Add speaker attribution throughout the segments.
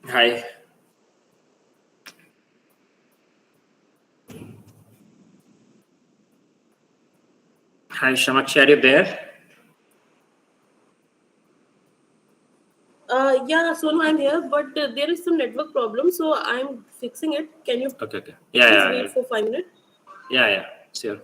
Speaker 1: Hi. Hi, Shamakshi, are you there?
Speaker 2: Yeah, Sonu, I'm here, but there is some network problem, so I'm fixing it. Can you
Speaker 1: Okay.
Speaker 2: please wait for 5 minutes?
Speaker 1: Yeah, sure.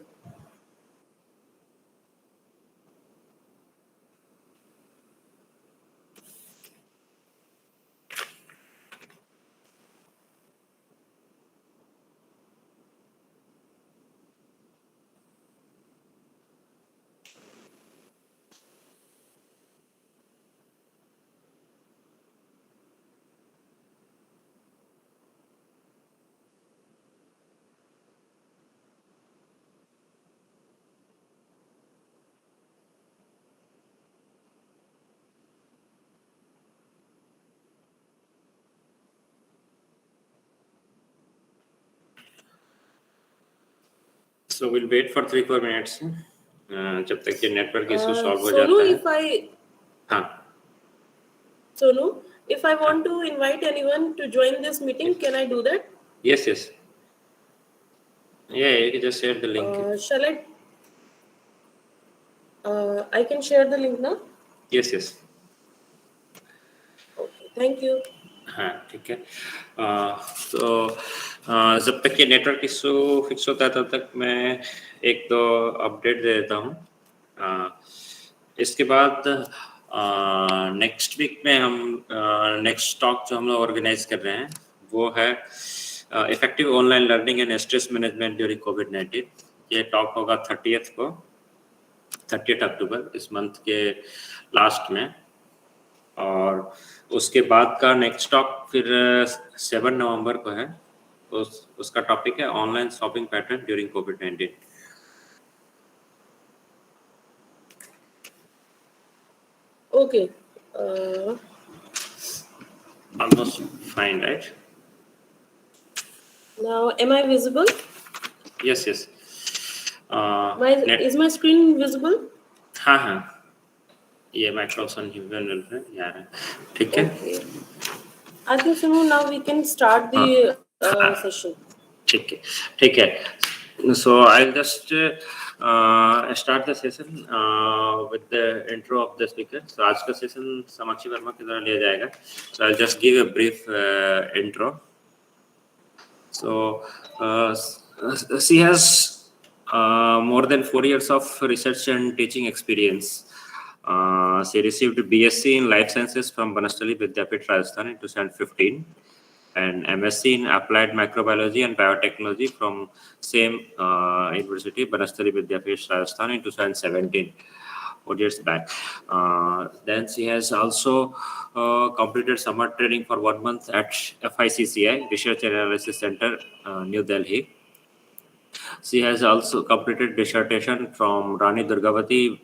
Speaker 1: So we'll wait for 3-4 minutes जब तक ये network issue solve हो
Speaker 2: Sonu,
Speaker 1: जाता है. हाँ.
Speaker 2: Sonu, if I want to invite anyone to join this meeting, can I do that?
Speaker 1: Yes. Yeah, you can just share the link.
Speaker 2: Shall I? I can share the link now.
Speaker 1: Yes.
Speaker 2: Okay, thank you.
Speaker 1: हाँ, ठीक है. तो जब तक ये network issue fix होता है तब तक मैं एक दो अपडेट दे देता हूँ. इसके बाद नेक्स्ट वीक में हम नेक्स्ट टॉक जो हम लोग ऑर्गेनाइज कर रहे हैं वो है effective online learning and stress management during कोविड-19. ये टॉक होगा 30 अक्टूबर इस मंथ के लास्ट में. और उसके बाद का नेक्स्ट टॉक फिर 7 नवंबर को है. उसका टॉपिक है online shopping pattern during covid.
Speaker 2: Okay.
Speaker 1: Almost fine, right?
Speaker 2: Now, am I visible?
Speaker 1: Yes.
Speaker 2: Is my screen visible?
Speaker 1: हाँ. ये माइक्रोफोन यूजर है यार. ठीक है.
Speaker 2: Okay. I think Sonu, now we can start the session.
Speaker 1: ठीक है. So I'll just start the session with the intro of the speaker. So आज का सेशन समाक्षी वर्मा के द्वारा लिया जाएगा. So I'll just give a brief intro. So she has more than 4 years of research and teaching experience. She received BSc in Life Sciences from Banastali Vidyapith, Rajasthan in 2015 and MSc in Applied Microbiology and Biotechnology from same university, Banastali Vidyapith, Rajasthan in 2017. 4 years back. Then she has also completed summer training for 1 month at FICCI, Research and Analysis Center, New Delhi. She has also completed dissertation from Rani Durgavati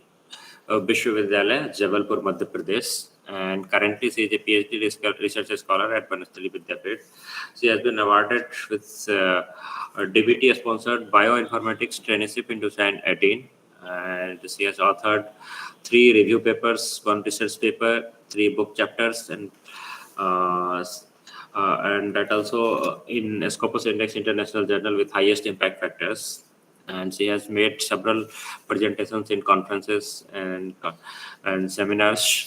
Speaker 1: Vishwavidyalaya, Jabalpur, Madhya Pradesh. And currently she is a PhD research scholar at Banastali Vidyapith. She has been awarded with DBT-sponsored Bioinformatics Traineeship in 2018. And she has authored 3 review papers, 1 research paper, 3 book chapters, and that also in Scopus Index International Journal with highest impact factors. And she has made several presentations in conferences and seminars.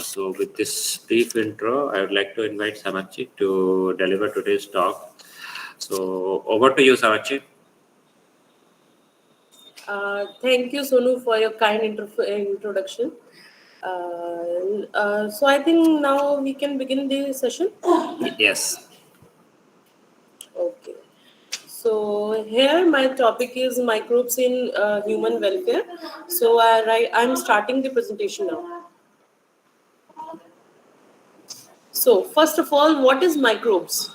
Speaker 1: So with this brief intro, I would like to invite Samakshi to deliver today's talk. So over to you, Samakshi.
Speaker 2: Thank you, Sonu, for your kind introduction. So I think now we can begin the session.
Speaker 1: Yes.
Speaker 2: Okay. So here my topic is microbes in human welfare. So I'm starting the presentation now. So first of all, what is microbes?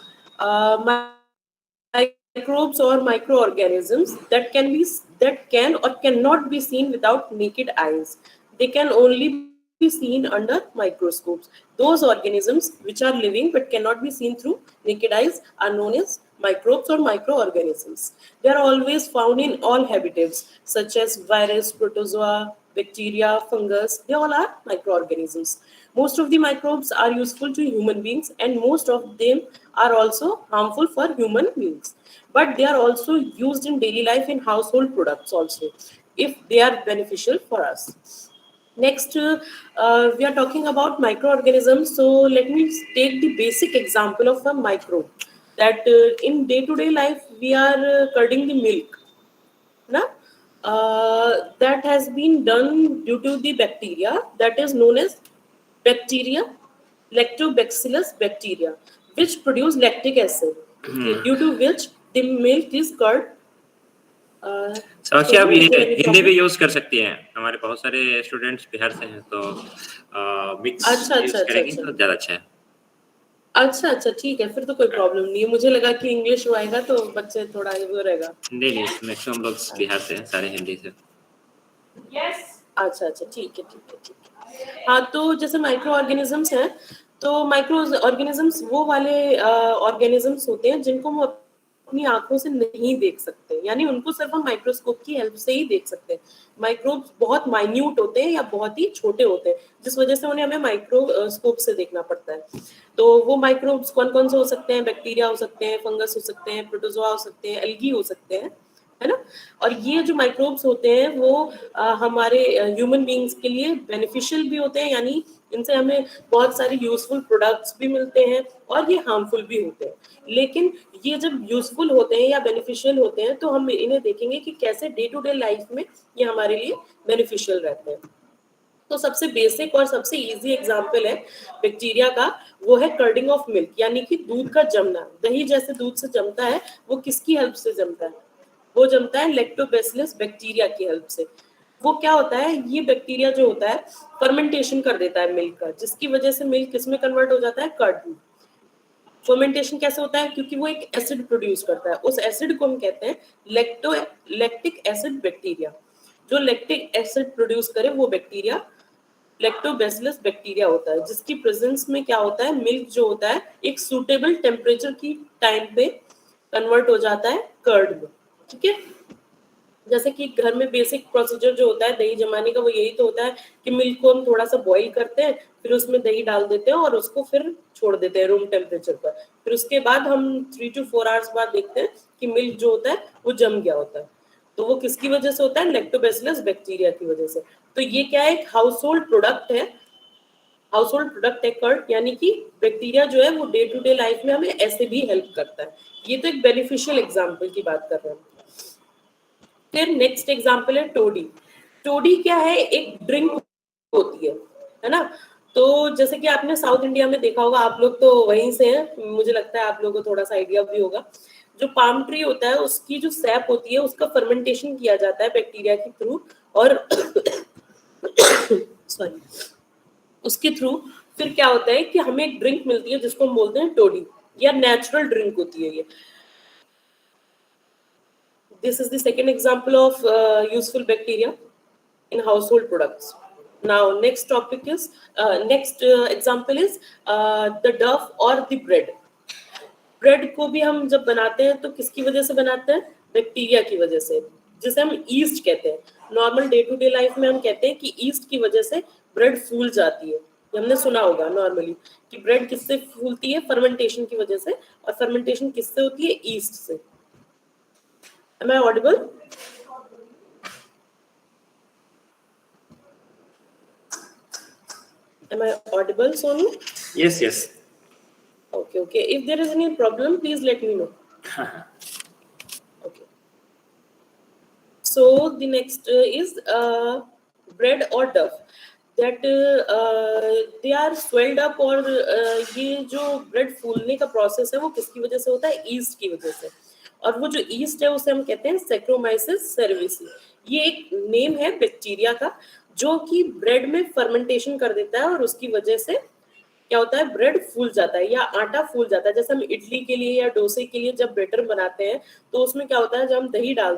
Speaker 2: Microbes or microorganisms that can or cannot be seen without naked eyes. They can only be seen under microscopes. Those organisms which are living but cannot be seen through naked eyes are known as microbes or microorganisms. They are always found in all habitats such as virus, protozoa, bacteria, fungus, they all are microorganisms. Most of the microbes are useful to human beings, and most of them are also harmful for human beings. But they are also used in daily life in household products also, if they are beneficial for us. Next, we are talking about microorganisms. So let me take the basic example of a microbe. That in day-to-day life we are curding the milk. Na? That has been done due to the bacteria that is known as bacteria, lactobacillus bacteria, which produce lactic acid. Okay, due to which the milk is curd.
Speaker 1: साक्षी, आप
Speaker 2: Sonu, is there any
Speaker 1: Hindi
Speaker 2: problem?
Speaker 1: भी use कर सकती हैं. हमारे बहुत सारे students Bihar से हैं, तो मिक्स
Speaker 2: अच्छा अच्छा
Speaker 1: यूज
Speaker 2: अच्छा
Speaker 1: करेंगे
Speaker 2: अच्छा
Speaker 1: तो ज्यादा अच्छा है.
Speaker 2: अच्छा अच्छा, ठीक है, फिर तो कोई प्रॉब्लम नहीं है. मुझे लगा कि इंग्लिश आएगा तो बच्चे थोड़ा वो रहेगा.
Speaker 1: नहीं नहीं, मैक्सिमम लोग बिहार से हैं, सारे हिंदी से.
Speaker 2: अच्छा अच्छा, ठीक है ठीक है ठीक है. हाँ, तो जैसे माइक्रो ऑर्गेनिजम्स हैं, तो माइक्रो ऑर्गेनिजम्स वो वाले ऑर्गेनिजम्स होते हैं जिनको हम अपनी आंखों से नहीं देख सकते, यानी उनको सिर्फ हम माइक्रोस्कोप की हेल्प से ही देख सकते हैं. माइक्रोब्स बहुत माइन्यूट होते हैं या बहुत ही छोटे होते हैं, जिस वजह से उन्हें हमें माइक्रोस्कोप से देखना पड़ता है. तो वो माइक्रोब्स कौन कौन से हो सकते हैं? बैक्टीरिया हो सकते हैं, फंगस हो सकते हैं, प्रोटोजोआ हो सकते हैं, एल्गी हो सकते हैं, है ना. और ये जो माइक्रोब्स होते हैं वो हमारे ह्यूमन बीइंग्स के लिए बेनिफिशियल भी होते हैं, यानी इनसे हमें बहुत सारे यूजफुल प्रोडक्ट्स भी मिलते हैं, और ये हार्मफुल भी होते हैं. लेकिन ये जब यूजफुल होते हैं या बेनिफिशियल होते हैं, तो हम इन्हें देखेंगे कि कैसे डे टू डे लाइफ में ये हमारे लिए बेनिफिशियल रहते हैं. तो सबसे बेसिक और सबसे इजी एग्जांपल है बैक्टीरिया का, वो है कर्डिंग ऑफ मिल्क, यानी कि दूध का जमना. दही जैसे दूध से जमता है, वो किसकी हेल्प से जमता है? वो जमता है लैक्टोबैसिलस बैक्टीरिया की हेल्प से. वो क्या होता है? ये बैक्टीरिया जो होता है फर्मेंटेशन कर देता है मिल्क का, जिसकी वजह से मिल्क किसमें कन्वर्ट हो जाता है? कर्ड में. फर्मेंटेशन कैसे होता है? क्योंकि वो एक एसिड प्रोड्यूस करता है. उस एसिड को हम कहते हैं लैक्टिक एसिड बैक्टीरिया. जो लैक्टिक एसिड प्रोड्यूस करे वो बैक्टीरिया लैक्टोबैसिलस बैक्टीरिया होता है, जिसकी प्रेजेंस में क्या होता है? मिल्क जो होता है एक सूटेबल टेम्परेचर की टाइम पे कन्वर्ट हो जाता है कर्ड में. ठीक है. जैसे कि घर में बेसिक प्रोसीजर जो होता है दही जमाने का, वो यही तो होता है कि मिल्क को हम थोड़ा सा बॉईल करते हैं, फिर उसमें दही डाल देते हैं और उसको फिर छोड़ देते हैं रूम टेम्परेचर पर. फिर उसके बाद हम 3 to 4 आवर्स बाद देखते हैं कि मिल्क जो होता है वो जम गया होता है. तो वो किसकी वजह से होता है? लैक्टोबैसिलस बैक्टीरिया की वजह से. तो ये क्या है? एक हाउस होल्ड प्रोडक्ट है कर्ड, यानी कि बैक्टीरिया जो है वो डे टू डे लाइफ में हमें ऐसे भी हेल्प करता है. ये तो एक बेनिफिशियल एग्जाम्पल की बात कर रहे हैं. फिर नेक्स्ट एग्जाम्पल है टोडी. टोडी क्या है? एक ड्रिंक होती है ना. तो जैसे कि आपने साउथ इंडिया में देखा होगा, आप लोग तो वहीं से हैं, मुझे लगता है आप लोगों को थोड़ा सा आइडिया भी होगा. जो पाम ट्री होता है उसकी जो सैप होती है उसका फर्मेंटेशन किया जाता है बैक्टीरिया के थ्रू, और सॉरी, उसके थ्रू फिर क्या होता है कि हमें एक ड्रिंक मिलती है जिसको हम बोलते हैं टोडी, या नेचुरल ड्रिंक होती है ये. This is the second example of useful bacteria in household products. Now, next topic is example is the dough or the bread. Bread को भी हम जब बनाते हैं तो किसकी वजह से बनाते हैं? बैक्टीरिया की वजह से, जिसे हम ईस्ट कहते हैं. Normal day to day life में हम कहते हैं कि ईस्ट की वजह से ब्रेड फूल जाती है. हमने सुना होगा नॉर्मली कि ब्रेड किससे फूलती है? फर्मेंटेशन की वजह से. और फर्मेंटेशन किससे होती है? ईस्ट से. Am I audible? Am I audible, Sonu?
Speaker 1: Yes, yes.
Speaker 2: Okay, okay. If there is any problem, please let me know. Okay. So the next is bread or dough. That they are swelled up, और ये जो bread फूलने का process है वो किसकी वजह से होता है? ईस्ट की वजह से. और वो जो ईस्ट है उसे हम कहते हैं सैक्रोमाइसिस सेरेविसी. ये एक नेम है बैक्टीरिया का जो कि ब्रेड में फर्मेंटेशन कर देता है, और उसकी वजह से क्या होता है? ब्रेड फूल जाता है या आटा फूल जाता है. जैसे हम इडली के लिए या डोसे के लिए जब बैटर बनाते हैं तो उसमें क्या होता है? जब हम दही डाल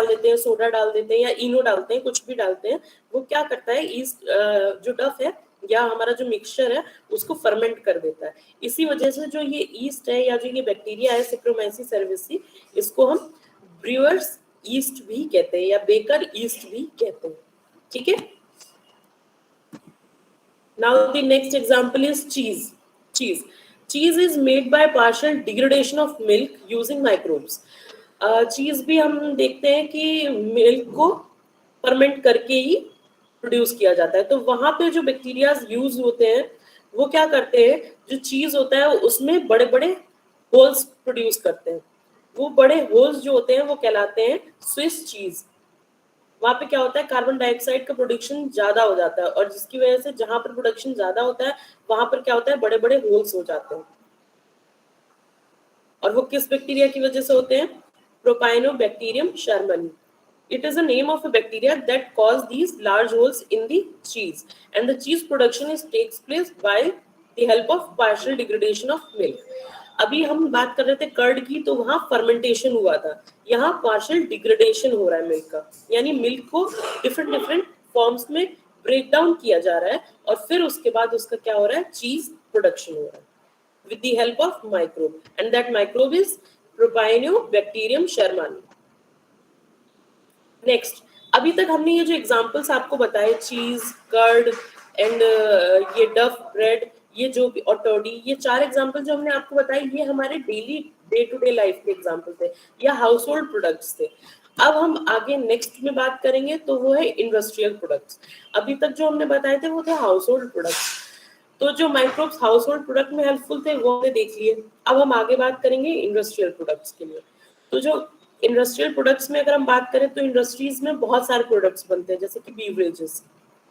Speaker 2: देते हैं, सोडा डाल देते हैं या इनो डालते हैं, कुछ भी डालते हैं, वो क्या करता है? ईस्ट जो डफ है या हमारा जो मिक्सचर है उसको फर्मेंट कर देता है. इसी वजह से जो ये ईस्ट है या जो ये बैक्टीरिया है सैक्रोमाइसिस सेरेविसी, इसको हम ब्रूअर्स ईस्ट भी कहते हैं या बेकर ईस्ट भी कहते हैं. ठीक है. Now the next example is cheese. Cheese. Cheese is made by partial degradation of milk using microbes. चीज भी हम देखते हैं कि मिल्क को फर्मेंट करके ही प्रोड्यूस किया जाता है. तो वहां पे जो बैक्टीरिया यूज होते हैं वो क्या करते हैं, जो चीज होता है उसमें बड़े बड़े होल्स प्रोड्यूस करते हैं. वो बड़े होल्स जो होते हैं वो कहलाते हैं स्विस चीज. वहां पे क्या होता है, कार्बन डाइऑक्साइड का प्रोडक्शन ज्यादा हो जाता है और जिसकी वजह से जहां पर प्रोडक्शन ज्यादा होता है वहां पर क्या होता है, बड़े बड़े होल्स हो जाते हैं. और वो किस बैक्टीरिया की वजह से होते हैं, प्रोपाइनोबैक्टीरियम शर्मनी. It is a name of a bacteria that cause these large holes in the cheese, and the cheese production takes place by the help of partial degradation of milk. अभी हम बात कर रहे थे कर्ड की, तो वहां फर्मेंटेशन हुआ था. यहाँ पार्शियल डिग्रेडेशन हो रहा है मिल्क का, यानी मिल्क को डिफरेंट डिफरेंट फॉर्म्स में ब्रेक डाउन किया जा रहा है और फिर उसके बाद उसका क्या हो रहा है, चीज प्रोडक्शन हो रहा है with the help of microbe, and that microbe is Propionibacterium shermani. Next, अभी तक हमने ये जो एग्जांपल्स आपको बताए, चीज, कर्ड एंड ये डफ ब्रेड, ये जो भी और टर्डी, ये 4 एग्जांपल जो हमने आपको बताए ये हमारे daily day to day life के एग्जांपल थे या हाउस होल्ड प्रोडक्ट्स थे. अब हम आगे नेक्स्ट में बात करेंगे तो वो है इंडस्ट्रियल प्रोडक्ट्स. अभी तक जो हमने बताए थे वो थे हाउस होल्ड प्रोडक्ट्स. तो जो माइक्रोब्स हाउस होल्ड प्रोडक्ट में हेल्पफुल थे वो हमने देख लिए. अब हम आगे बात करेंगे इंडस्ट्रियल प्रोडक्ट्स के लिए. तो जो इंडस्ट्रियल प्रोडक्ट्स में अगर हम बात करें तो इंडस्ट्रीज में बहुत सारे प्रोडक्ट्स बनते हैं, जैसे कि बीवरेजेस.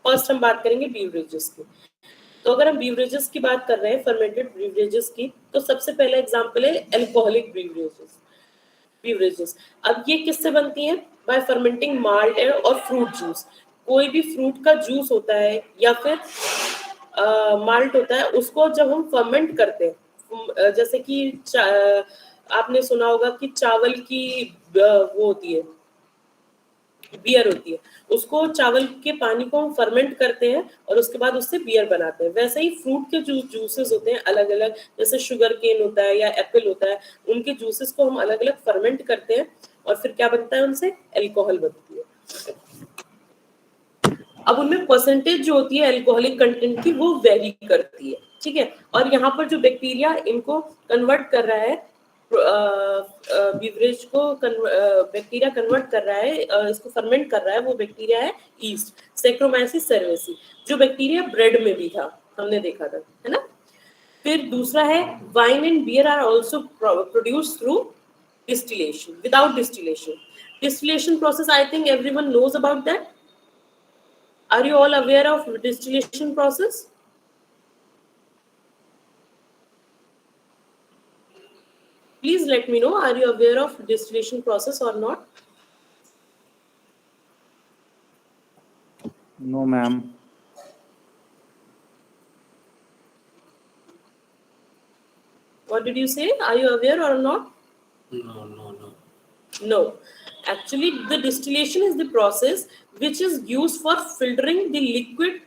Speaker 2: फर्स्ट हम बात करेंगे बीवरेजेस की. तो अगर हम बीवरेजेस की बात कर रहे हैं, फर्मेंटेड बीवरेजेस की, तो सबसे पहला एग्जांपल है अल्कोहलिक बीवरेजेस. अब ये किससे बनती हैं, बाय फर्मेंटिंग माल्ट और फ्रूट जूस. कोई भी फ्रूट का जूस होता है या फिर माल्ट होता है, उसको जब हम फर्मेंट करते हैं, जैसे कि आपने सुना होगा कि चावल की वो होती है, बियर होती है, उसको चावल के पानी को हम फर्मेंट करते हैं और उसके बाद उससे बियर बनाते हैं. वैसे ही फ्रूट के जो जूसेस होते हैं अलग अलग, जैसे शुगर केन होता है या एप्पल होता है, उनके जूसेस को हम अलग अलग फर्मेंट करते हैं और फिर क्या बनता है, उनसे अल्कोहल बनती है. अब उनमें परसेंटेज जो होती है अल्कोहलिक कंटेंट की वो वेरी करती है, ठीक है. और यहाँ पर जो बैक्टीरिया इनको कन्वर्ट कर रहा है, बीवरेज को बैक्टीरिया कन्वर्ट कर रहा है, इसको फर्मेंट कर रहा है, वो बैक्टीरिया है ईस्ट, सैक्रोमाइसिस सर्वेसी, जो बैक्टीरिया ब्रेड में भी था, हमने देखा था, है ना. फिर दूसरा है wine and beer are also produced through distillation, without distillation. Distillation process, I think everyone knows about that. Are you all aware of distillation process? Please let me know, are you aware of distillation process or not?
Speaker 3: No, ma'am.
Speaker 2: What did you say? Are you aware or not? No. Actually, the distillation is the process which is used for filtering the liquid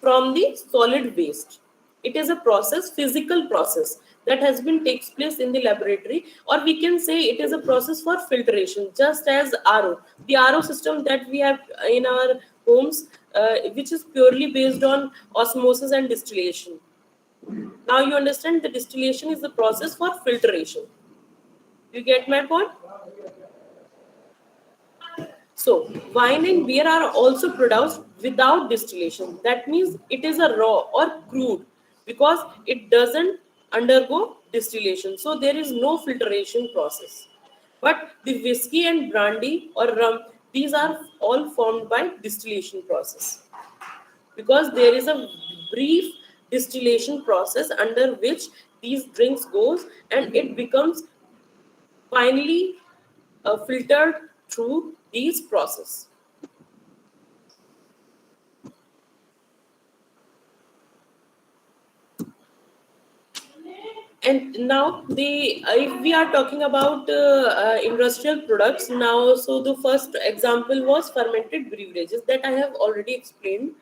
Speaker 2: from the solid waste. It is a process, physical process that has been takes place in the laboratory, or we can say it is a process for filtration, just as RO. The RO system that we have in our homes, which is purely based on osmosis and distillation. Now you understand the distillation is the process for filtration. You get my point? So wine and beer are also produced without distillation. That means it is a raw or crude because it doesn't undergo distillation. So there is no filtration process. But the whiskey and brandy or rum, these are all formed by distillation process, because there is a brief distillation process under which these drinks goes and it becomes finally filtered through these process. And now if we are talking about industrial products now, so the first example was fermented beverages that I have already explained.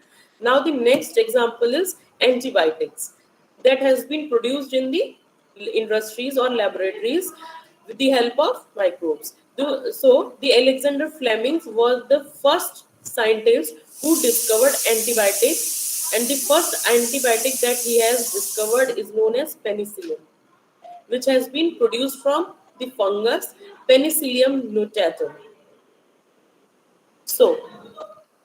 Speaker 2: Now the next example is antibiotics that has been produced in the industries or laboratories with the help of microbes. So the Alexander Fleming was the first scientist who discovered antibiotics, and the first antibiotic that he has discovered is known as penicillin, which has been produced from the fungus Penicillium notatum. So,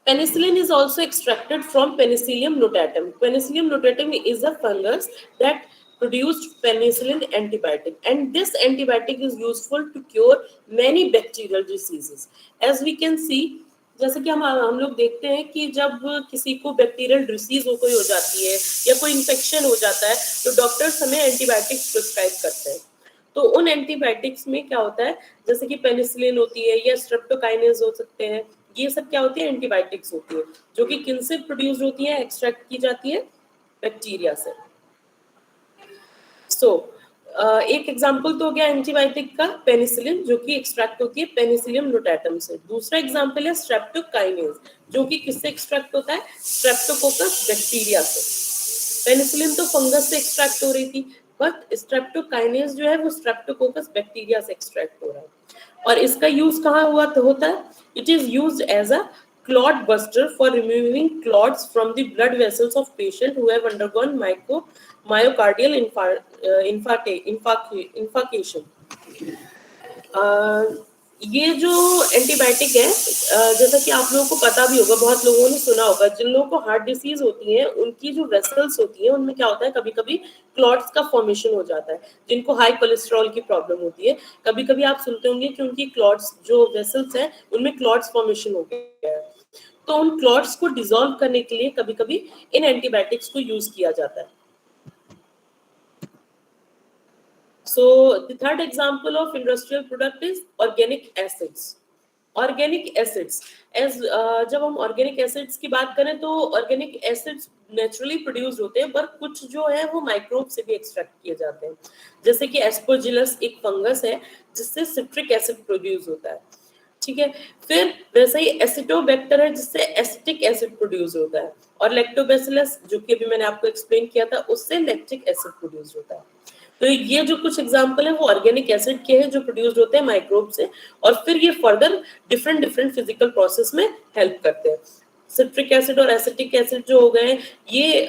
Speaker 2: penicillin is also extracted from Penicillium notatum. Penicillium notatum is a fungus that produced penicillin antibiotic, and this antibiotic is useful to cure many bacterial diseases. As we can see, जैसे कि हम लोग देखते हैं कि जब किसी को बैक्टीरियल डिसीज कोई हो जाती है या कोई इन्फेक्शन हो जाता है तो डॉक्टर्स हमें एंटीबायोटिक्स प्रिस्क्राइब करते हैं. तो उन एंटीबायोटिक्स में क्या होता है, जैसे कि पेनिसिलिन होती है या स्ट्रेप्टोकाइनेज हो सकते हैं, ये सब क्या होती है, एंटीबायोटिक्स होती है, जो कि किन से प्रोड्यूस होती है, एक्सट्रैक्ट की जाती है बैक्टीरिया से. सो एक एग्जांपल तो हो गया एंटीबायोटिक का पेनिसिलिन, जो कि एक्सट्रैक्ट होती है पेनिसिलियम नोटाटम से. दूसरा एग्जांपल है स्ट्रेप्टोकाइनेज, जो कि किससे एक्सट्रैक्ट होता है, स्ट्रेप्टोकोकस बैक्टीरिया से. पेनिसिलिन तो फंगस से एक्सट्रैक्ट हो रही थी, बट स्ट्रेप्टोकाइनेज जो है वो स्ट्रेप्टोकोकस बैक्टीरिया से एक्सट्रैक्ट हो रहा है. और इसका यूज कहाँ हुआ तो होता है, it is used as a clot buster for removing clots from the blood vessels of patients who have undergone myocardial infarction. ये जो एंटीबायोटिक है, जैसा कि आप लोगों को पता भी होगा, बहुत लोगों ने सुना होगा, जिन लोगों को हार्ट डिसीज होती है उनकी जो वेसल्स होती है उनमें क्या होता है, कभी कभी क्लॉट्स का फॉर्मेशन हो जाता है. जिनको हाई कोलेस्ट्रॉल की प्रॉब्लम होती है, कभी कभी आप सुनते होंगे कि उनकी क्लॉट्स जो वेसल्स है उनमें क्लॉट्स फॉर्मेशन हो गया है. तो उन क्लॉट्स को डिसॉल्व करने के लिए कभी कभी इन एंटीबायोटिक्स को यूज किया जाता है. So the third example of industrial product is organic acids. Organic acids, as जब हम organic acids की बात करें तो organic acids naturally produced होते हैं, पर कुछ जो है वो माइक्रोब से भी एक्सट्रैक्ट किए जाते हैं. जैसे कि एस्परजिलस एक फंगस है जिससे सिट्रिक एसिड प्रोड्यूस होता है. ठीक है, फिर वैसे ही एसिटोबैक्टर है जिससे एसिटिक एसिड प्रोड्यूस होता है, और लैक्टोबैसिलस जो कि अभी मैंने आपको एक्सप्लेन किया था उससे लैक्टिक एसिड प्रोड्यूस होता है. तो ये जो कुछ एग्जांपल है वो ऑर्गेनिक एसिड के हैं जो प्रोड्यूस्ड होते हैं माइक्रोब से, और फिर ये फर्दर डिफरेंट फिजिकल प्रोसेस में हेल्प करते हैं. सिट्रिक एसिड और एसिटिक एसिड जो हो गए ये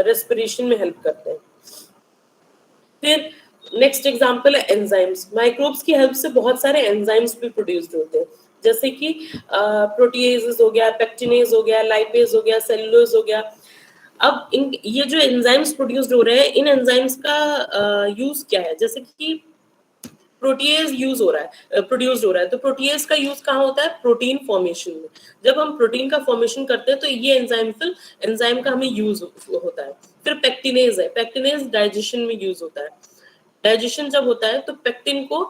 Speaker 2: रेस्पिरेशन में हेल्प करते हैं. फिर नेक्स्ट एग्जांपल है एंजाइम्स. माइक्रोब्स की हेल्प से बहुत सारे एंजाइम्स भी प्रोड्यूस्ड होते हैं, जैसे कि प्रोटीएजेस हो गया, पेक्टिनेज हो गया, लाइपेज हो गया, सेलुलोज हो गया. अब इन ये जो एंजाइम्स प्रोड्यूस्ड हो रहे हैं, इन एंजाइम्स का यूज क्या है, जैसे कि प्रोटीएज यूज हो रहा है, प्रोड्यूस्ड हो रहा है, तो प्रोटीएज का यूज कहाँ होता है, प्रोटीन फॉर्मेशन में. जब हम प्रोटीन का फॉर्मेशन करते हैं तो ये एंजाइम का हमें यूज होता है. फिर पेक्टिनेज है, पेक्टिनेज डाइजेशन में यूज होता है. डाइजेशन जब होता है तो पेक्टिन को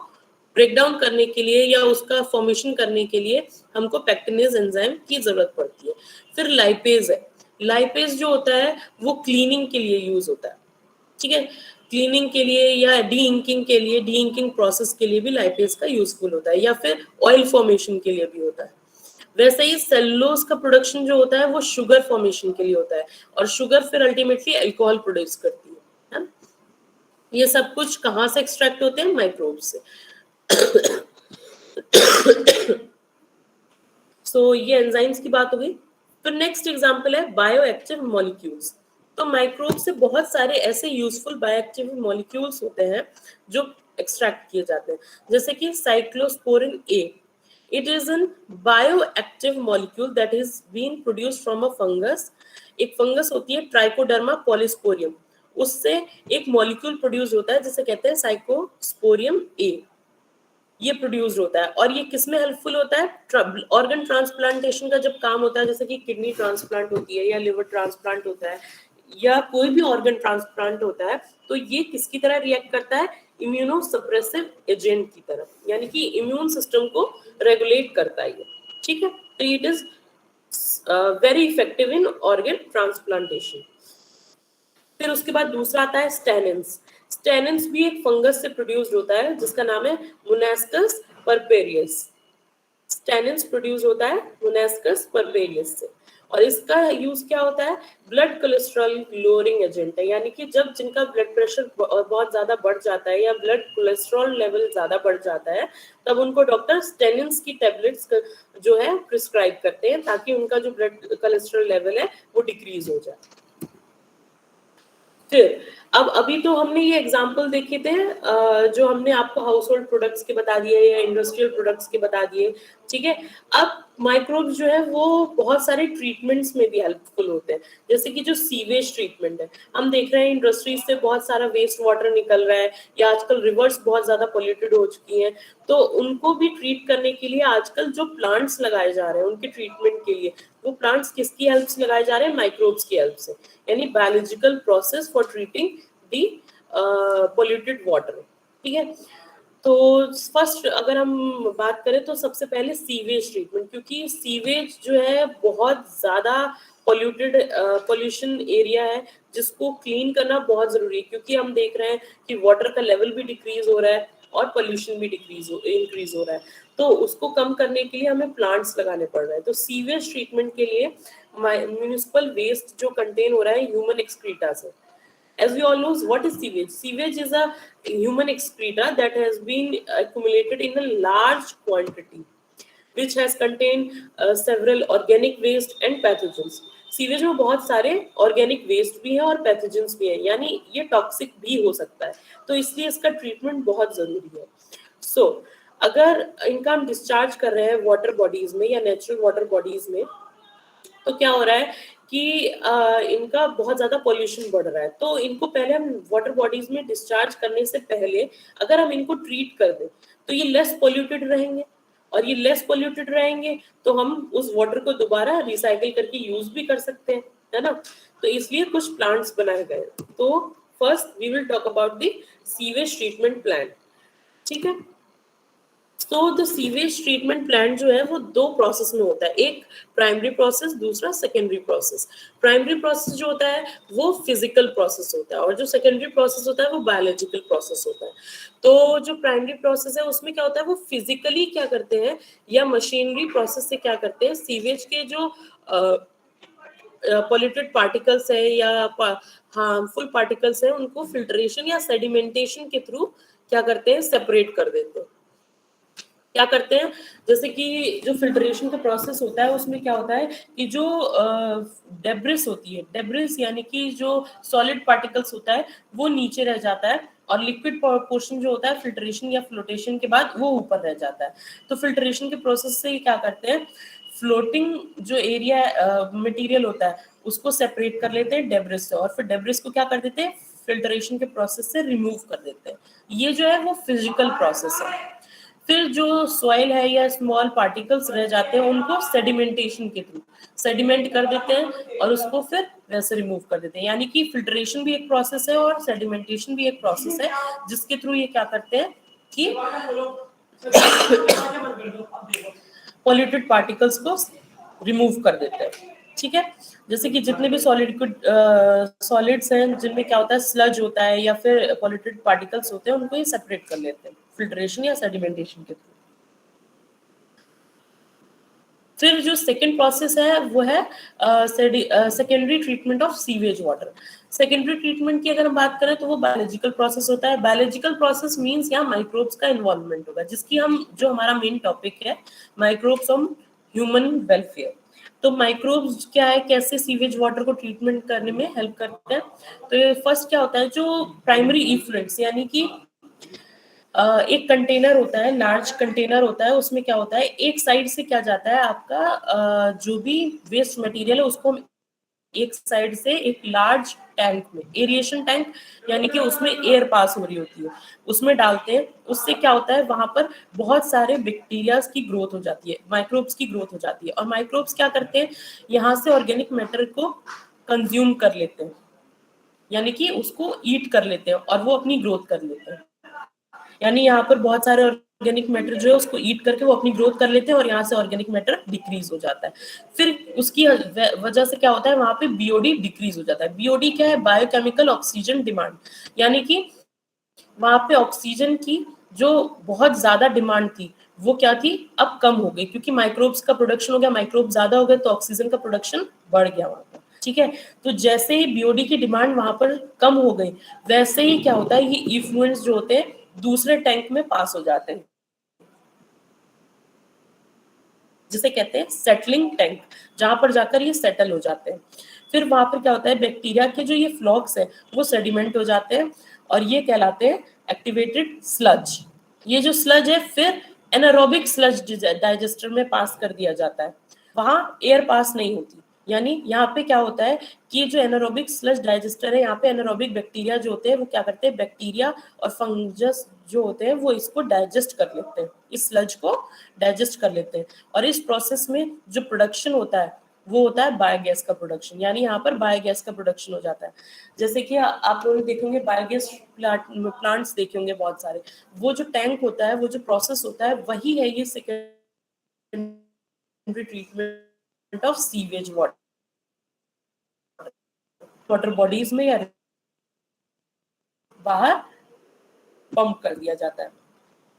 Speaker 2: ब्रेक डाउन करने के लिए या उसका फॉर्मेशन करने के लिए हमको पेक्टिनेज एंजाइम की जरूरत पड़ती है. फिर लाइपेज है, लाइपेज जो होता है वो क्लीनिंग के लिए यूज होता है. ठीक है, क्लीनिंग के लिए या डी इंकिंग के लिए, डी इंकिंग प्रोसेस के लिए भी लाइपेज का यूजफुल होता है, या फिर ऑयल फॉर्मेशन के लिए भी होता है. वैसे ही सेलुलोज का प्रोडक्शन जो होता है वो शुगर फॉर्मेशन के लिए होता है, और शुगर फिर अल्टीमेटली अल्कोहल प्रोड्यूस करती है. ये सब कुछ कहाँ से एक्सट्रैक्ट होते हैं, माइक्रोब से. सो ये एंजाइम्स की बात हो गई. फिर नेक्स्ट एग्जांपल है बायोएक्टिव मॉलिक्यूल्स. तो माइक्रोब से बहुत सारे ऐसे यूजफुल बायोएक्टिव मॉलिक्यूल्स होते हैं जो एक्सट्रैक्ट किए जाते हैं, जैसे कि cyclosporin A. It is an bioactive molecule that is been produced from a fungus. एक फंगस होती है ट्राइकोडर्मा पॉलिस्पोरियम, उससे एक मॉलिक्यूल प्रोड्यूस होता है जिसे कहते हैं साइक्लोस्पोरियम ए. ये प्रोड्यूस होता है, और ये किसमें हेल्पफुल होता है, ऑर्गन ट्रांसप्लांटेशन का जब काम होता है, जैसे कि किडनी ट्रांसप्लांट होती है या लिवर ट्रांसप्लांट होता है या कोई भी ऑर्गन ट्रांसप्लांट होता है, तो ये किसकी तरह रिएक्ट करता है, इम्यूनोसप्रेसिव एजेंट की तरह, यानी कि इम्यून सिस्टम को रेगुलेट करता है ये. ठीक है, तो it is very effective in organ transplantation. फिर उसके बाद दूसरा आता है स्टेनिन्स. स्टेनिन्स भी एक फंगस से प्रोड्यूस्ड होता है जिसका नाम है मोनास्कस परपेरियस. स्टेनिन्स प्रोड्यूस होता है मोनास्कस परपेरियस से, और इसका यूज क्या होता है, ब्लड कोलेस्ट्रॉल लोअरिंग एजेंट है, यानी कि जब जिनका ब्लड प्रेशर बहुत ज्यादा बढ़ जाता है या ब्लड कोलेस्ट्रॉल लेवल ज्यादा बढ़ जाता है, तब उनको डॉक्टर स्टेनिन्स की टेबलेट्स जो है प्रिस्क्राइब करते हैं ताकि उनका जो ब्लड कोलेस्ट्रॉल लेवल है वो डिक्रीज हो जाए। फिर अब अभी तो हमने ये एग्जांपल देखे थे जो हमने आपको हाउस होल्ड प्रोडक्ट्स के बता दिए या इंडस्ट्रियल प्रोडक्ट्स के बता दिए, ठीक है। अब माइक्रोब्स जो है वो बहुत सारे ट्रीटमेंट्स में भी हेल्पफुल होते हैं, जैसे कि जो सीवेज ट्रीटमेंट है, हम देख रहे हैं इंडस्ट्रीज से बहुत सारा वेस्ट वाटर निकल रहा है या आजकल रिवर्स बहुत ज्यादा पोल्यूटेड हो चुकी हैं, तो उनको भी ट्रीट करने के लिए आजकल जो प्लांट्स लगाए जा रहे हैं उनके ट्रीटमेंट के लिए, वो प्लांट्स किसकी हेल्प से लगाए जा रहे हैं, माइक्रोब्स की हेल्प से, यानी biological process for treating the polluted water, ठीक है। तो फर्स्ट अगर हम बात करें तो सबसे पहले सीवेज ट्रीटमेंट, क्योंकि सीवेज जो है बहुत ज्यादा पोल्यूशन एरिया है जिसको क्लीन करना बहुत जरूरी है, क्योंकि हम देख रहे हैं कि वाटर का लेवल भी डिक्रीज हो रहा है और पोल्यूशन भी इंक्रीज हो रहा है, तो उसको कम करने के लिए हमें प्लांट्स लगाने पड़ रहे हैं। तो सीवेज ट्रीटमेंट के लिए म्यूनिसिपल वेस्ट जो कंटेन हो रहा है ह्यूमन एक्सक्रीटा से, as we all knows, what is sewage? Sewage is a human excreta that has been accumulated in a large quantity, which has contained several organic waste and pathogens. Sewage में बहुत सारे organic waste भी है और pathogens भी है, यानी ये टॉक्सिक भी हो सकता है, तो इसलिए इसका ट्रीटमेंट बहुत जरूरी है। सो अगर इनका हम डिस्चार्ज कर रहे हैं वाटर बॉडीज में या नेचुरल वाटर बॉडीज में, तो क्या हो रहा है कि इनका बहुत ज्यादा पॉल्यूशन बढ़ रहा है, तो इनको पहले हम वाटर बॉडीज में डिस्चार्ज करने से पहले अगर हम इनको ट्रीट कर दें तो ये लेस पॉल्यूटेड रहेंगे, और ये लेस पॉल्यूटेड रहेंगे तो हम उस वाटर को दोबारा रिसाइकिल करके यूज भी कर सकते हैं, है ना। तो इसलिए कुछ प्लांट्स बनाए गए। तो first we will talk about the sewage treatment plant, ठीक है। तो द सीवेज ट्रीटमेंट प्लांट जो है वो दो प्रोसेस में होता है, एक प्राइमरी प्रोसेस, दूसरा सेकेंडरी प्रोसेस। प्राइमरी प्रोसेस जो होता है वो फिजिकल प्रोसेस होता है और जो सेकेंडरी प्रोसेस होता है वो बायोलॉजिकल प्रोसेस होता है। तो जो प्राइमरी प्रोसेस है उसमें क्या होता है, वो फिजिकली क्या करते हैं या मशीनरी प्रोसेस से क्या करते हैं, सीवेज के जो पॉल्यूटेड पार्टिकल्स है या हार्मफुल पार्टिकल्स है उनको फिल्ट्रेशन या सेडिमेंटेशन के थ्रू क्या करते हैं, सेपरेट कर देते हैं। क्या करते हैं, जैसे कि जो फिल्ट्रेशन का प्रोसेस होता है उसमें क्या होता है कि जो डेब्रिस होती है, डेब्रिस यानी कि जो सॉलिड पार्टिकल्स होता है वो नीचे रह जाता है और लिक्विड पोर्शन जो होता है फिल्ट्रेशन या फ्लोटेशन के बाद वो ऊपर रह जाता है। तो फिल्ट्रेशन के प्रोसेस से क्या करते हैं, फ्लोटिंग जो एरिया मटेरियल होता है उसको सेपरेट कर लेते हैं डेब्रिस से, और फिर डेब्रिस को क्या कर देते हैं, फिल्ट्रेशन के प्रोसेस से रिमूव कर देते हैं। ये जो है वो फिजिकल प्रोसेस है। फिर जो सॉइल है या स्मॉल पार्टिकल्स रह जाते हैं उनको सेडिमेंटेशन के थ्रू सेडिमेंट कर देते हैं और उसको फिर वैसे रिमूव कर देते हैं, यानी कि फिल्ट्रेशन भी एक प्रोसेस है और सेडिमेंटेशन भी एक प्रोसेस है जिसके थ्रू ये क्या करते हैं कि पॉल्यूटेड पार्टिकल्स को रिमूव कर देते हैं, ठीक है। जैसे कि जितने भी सॉलिड्स हैं जिनमें क्या होता है, स्लज होता है या फिर पॉल्यूटेड पार्टिकल्स होते हैं, उनको ये सेपरेट कर लेते हैं फिल्ट्रेशन या सेडिमेंटेशन के थ्रू। फिर जो सेकेंड प्रोसेस है वो है secondary treatment of sewage water. Secondary treatment की अगर हम बात करें तो वो बायोलॉजिकल प्रोसेस होता है। बायोलॉजिकल प्रोसेस मींस यहाँ माइक्रोब्स का इन्वॉल्वमेंट होगा, जिसकी हम जो हमारा मेन टॉपिक है माइक्रोब्स ऑन ह्यूमन वेलफेयर। तो माइक्रोब्स क्या है, कैसे सीवेज वाटर को ट्रीटमेंट करने में हेल्प करते हैं। तो फर्स्ट क्या होता है, जो प्राइमरी इफ्लुएंट्स यानी कि एक कंटेनर होता है, लार्ज कंटेनर होता है, उसमें क्या होता है, एक साइड से क्या जाता है आपका जो भी वेस्ट मटेरियल है उसको हम एक साइड से एक लार्ज टैंक में, एरिएशन टैंक यानी कि उसमें एयर पास हो रही होती है, उसमें डालते हैं। उससे क्या होता है, वहां पर बहुत सारे बैक्टीरियाज की ग्रोथ हो जाती है, माइक्रोब्स की ग्रोथ हो जाती है, और माइक्रोब्स क्या करते हैं, यहाँ से ऑर्गेनिक मैटर को कंज्यूम कर लेते हैं, यानी कि उसको ईट कर लेते हैं और वो अपनी ग्रोथ कर लेते हैं। यानी यहाँ पर बहुत सारे ऑर्गेनिक मैटर जो है उसको ईट करके वो अपनी ग्रोथ कर लेते हैं और यहाँ से ऑर्गेनिक मैटर डिक्रीज हो जाता है। फिर उसकी वजह से क्या होता है, वहां पे बीओडी डिक्रीज हो जाता है। बीओडी क्या है, बायोकेमिकल ऑक्सीजन डिमांड, यानी कि वहां पे ऑक्सीजन की जो बहुत ज्यादा डिमांड थी वो क्या थी, अब कम हो गई, क्योंकि माइक्रोब्स का प्रोडक्शन हो गया, माइक्रोब ज्यादा हो गए तो ऑक्सीजन का प्रोडक्शन बढ़ गया वहां पर, ठीक है। तो जैसे ही बीओडी की डिमांड वहां पर कम हो गई, वैसे ही क्या होता है, ये इफ्लुएंस जो होते हैं दूसरे टैंक में पास हो जाते हैं, जिसे कहते हैं सेटलिंग टैंक, जहां पर जाकर ये सेटल हो जाते हैं। फिर वहां पर क्या होता है, बैक्टीरिया के जो ये फ्लॉक्स है वो सेडिमेंट हो जाते हैं और ये कहलाते हैं एक्टिवेटेड स्लज। ये जो स्लज है फिर एनारोबिक स्लज डाइजेस्टर में पास कर दिया जाता है, वहां एयर पास नहीं होती। यानी यहाँ पे क्या होता है कि जो एनारोबिक स्लज डाइजेस्टर है, यहाँ पे एनारोबिक बैक्टीरिया जो होते हैं वो क्या करते हैं, बैक्टीरिया और फंगस जो होते हैं वो इसको डाइजेस्ट कर लेते हैं, इस स्लज को डाइजेस्ट कर लेते हैं। और इस प्रोसेस में जो प्रोडक्शन होता है वो होता है बायोगैस का प्रोडक्शन, यानी यहाँ पर बायोगैस का प्रोडक्शन हो जाता है। जैसे कि आप लोग देखेंगे बायोगैस प्लांट्स देखे होंगे बहुत सारे, वो जो टैंक होता है, वो जो प्रोसेस होता है, वही है ये secondary treatment of sewage water bodies में या बाहर पंप कर दिया जाता है।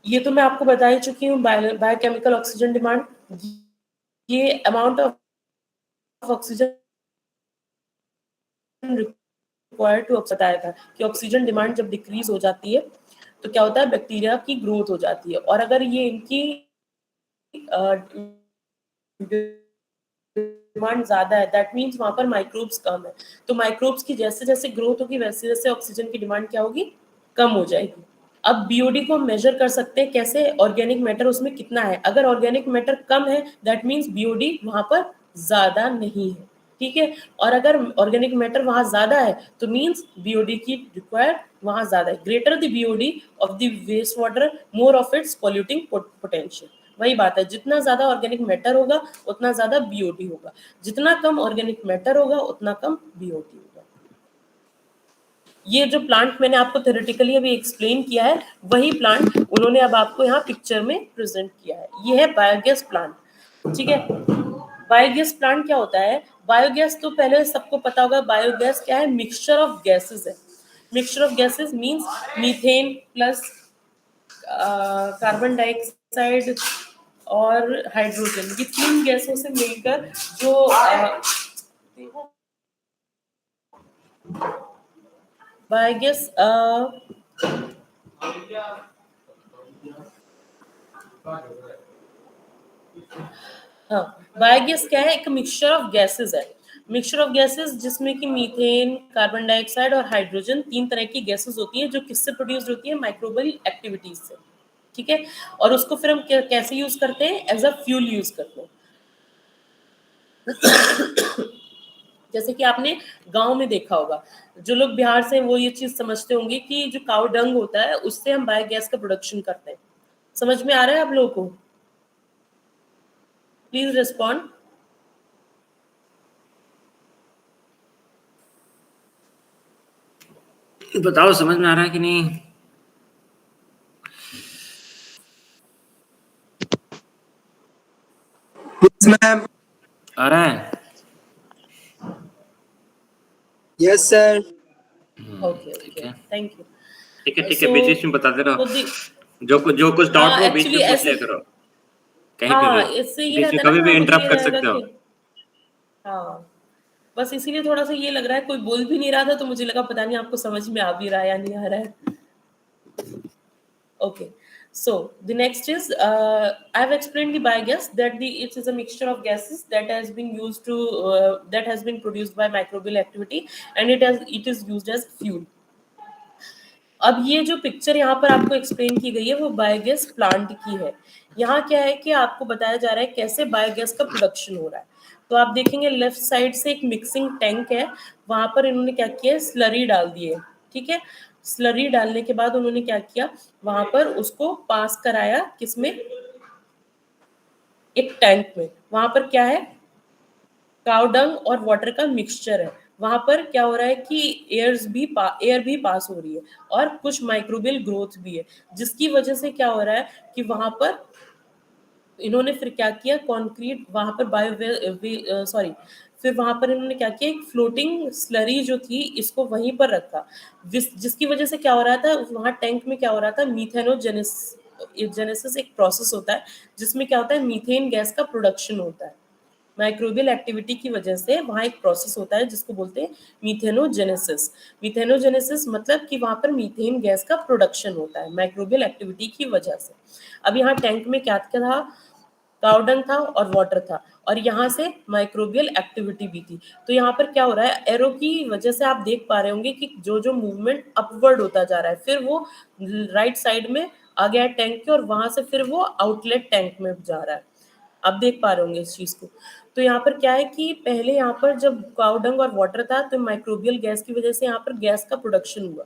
Speaker 2: ये तो मैं आपको बता ही चुकी हूँ, बायोकेमिकल ऑक्सीजन डिमांड, ये amount of oxygen required to, बताया था कि ऑक्सीजन डिमांड जब डिक्रीज हो जाती है तो क्या होता है, बैक्टीरिया की ग्रोथ हो जाती है। और अगर ये इनकी डिमांड ज्यादा है, दैट मीन्स वहां पर माइक्रोब्स कम है, तो माइक्रोब्स की जैसे जैसे ग्रोथ होगी वैसे वैसे ऑक्सीजन की डिमांड क्या होगी, कम हो जाएगी। अब बीओडी को मेजर कर सकते हैं कैसे, ऑर्गेनिक मैटर उसमें कितना है। अगर ऑर्गेनिक मैटर कम है दैट मीन्स बीओडी वहां पर ज्यादा नहीं है, ठीक है। और अगर ऑर्गेनिक मैटर वहां ज्यादा है तो मीन्स बीओडी की रिक्वायर्ड वहां ज्यादा है। Greater the BOD of the waste water, more of its polluting potential. वही बात है, जितना ज्यादा ऑर्गेनिक मैटर होगा उतना ज्यादा बीओडी होगा, जितना कम ऑर्गेनिक मैटर होगा उतना कम बीओडी होगा। ये जो प्लांट मैंने आपको थ्योरेटिकली अभी एक्सप्लेन किया है, वही प्लांट उन्होंने अब आपको यहाँ पिक्चर में प्रेजेंट किया है। ये है बायोगैस प्लांट, ठीक है। बायोगैस प्लांट क्या होता है, बायोगैस तो पहले सबको पता होगा, बायोगैस क्या है, मिक्सचर ऑफ गैसेस है। Mixture of gases means methane plus carbon dioxide और हाइड्रोजन, ये तीन गैसों से मिलकर जो बायोगैस हाँ, बायोगैस क्या है, एक मिक्सचर ऑफ गैसेस है। मिक्सचर ऑफ गैसेस जिसमें कि मीथेन, कार्बन डाइऑक्साइड और हाइड्रोजन, तीन तरह की गैसेस होती हैं जो किससे प्रोड्यूस होती है, माइक्रोबियल एक्टिविटीज से, ठीक है। और उसको फिर हम कैसे यूज करते हैं, एज अ फ्यूल यूज करते हैं। जैसे कि आपने गांव में देखा होगा, जो लोग बिहार से वो ये चीज समझते होंगे कि जो काउ डंग होता है उससे हम बायोगैस का प्रोडक्शन करते हैं। समझ में आ रहा है आप लोगों को? Please respond.
Speaker 1: बताओ समझ में आ रहा है कि नहीं?
Speaker 3: Yes, ma'am.
Speaker 1: आ रहा है?
Speaker 3: Yes, sir.
Speaker 2: ओके
Speaker 1: ठीक
Speaker 2: ओके,
Speaker 1: है,
Speaker 2: थैंक यू।
Speaker 1: ठीक है, ठीक है, बीच बीच में बताते रहो।
Speaker 2: तो
Speaker 1: जो कुछ डाउट हो बीच
Speaker 2: एक्चुअली
Speaker 1: में पूछ
Speaker 2: ऐसे,
Speaker 1: लिया करो, कहीं पे
Speaker 2: हाँ
Speaker 1: भी,
Speaker 2: इससे ये
Speaker 1: बीच में
Speaker 2: रहता है ना,
Speaker 1: कभी भी
Speaker 2: हाँ मुझे ये
Speaker 1: इंटरप्ट कर
Speaker 2: रहेगा
Speaker 1: सकते हो।
Speaker 2: कि हाँ, बस इसीलिए थोड़ा सा ये लग रहा है, कोई बोल भी नहीं रहा था तो मुझे लगा पता नहीं आपको समझ में आ भी रहा है या नहीं आ रहा है। Okay, so the next is I have explained the biogas, that it is a mixture of gases that has been used to that has been produced by microbial activity, and it is used as fuel. अब ये जो picture यहाँ पर आपको explain की गई है वो बायोगैस प्लांट की है। यहाँ क्या है कि आपको बताया जा रहा है कैसे बायोगैस का प्रोडक्शन हो रहा है। तो आप देखेंगे लेफ्ट साइड से एक मिक्सिंग टैंक है, वहां पर इन्होंने क्या किया, स्लरी डाल दिए, ठीक है। स्लरी डालने के बाद उन्होंने क्या किया, वहां पर उसको पास कराया किसमें, एक टैंक में। वहां पर क्या है, काउडंग और वाटर का मिक्सचर है। वहां पर क्या हो रहा है कि एयर भी पास हो रही है और कुछ माइक्रोबियल ग्रोथ भी है, जिसकी वजह से क्या हो रहा है कि वहां पर इन्होंने फिर क्या किया, कंक्रीट वहां पर फिर वहां पर इन्होंने क्या किया, एक फ्लोटिंग स्लरी जो थी इसको वहीं पर रखा, जिसकी वजह से क्या हो रहा था, वहां टैंक में क्या हो रहा था, मीथेनोजेनेसिस एक प्रोसेस होता है जिसमें क्या होता है, मीथेन गैस का प्रोडक्शन होता है, माइक्रोबियल एक्टिविटी की वजह से वहाँ एक प्रोसेस होता है जिसको बोलते हैं मीथेनोजेनेसिस। मीथेनोजेनेसिस मतलब कि वहाँ पर मीथेन गैस का प्रोडक्शन होता है माइक्रोबियल एक्टिविटी की वजह से। अब यहाँ टैंक में क्या क्या था, काउडंग था और वाटर था, और यहाँ से माइक्रोबियल एक्टिविटी भी थी। तो यहाँ पर क्या हो रहा है, एरो की वजह से आप देख पा रहे होंगे कि जो जो मूवमेंट अपवर्ड होता जा रहा है, फिर वो राइट साइड में आ गया टैंक के और वहां से फिर वो आउटलेट टैंक में जा रहा है। आप देख पा रहे होंगे इस चीज को। तो यहाँ पर क्या है कि पहले यहाँ पर जब काउडंग और वाटर था तो माइक्रोबियल गैस की वजह से यहाँ पर गैस का प्रोडक्शन हुआ।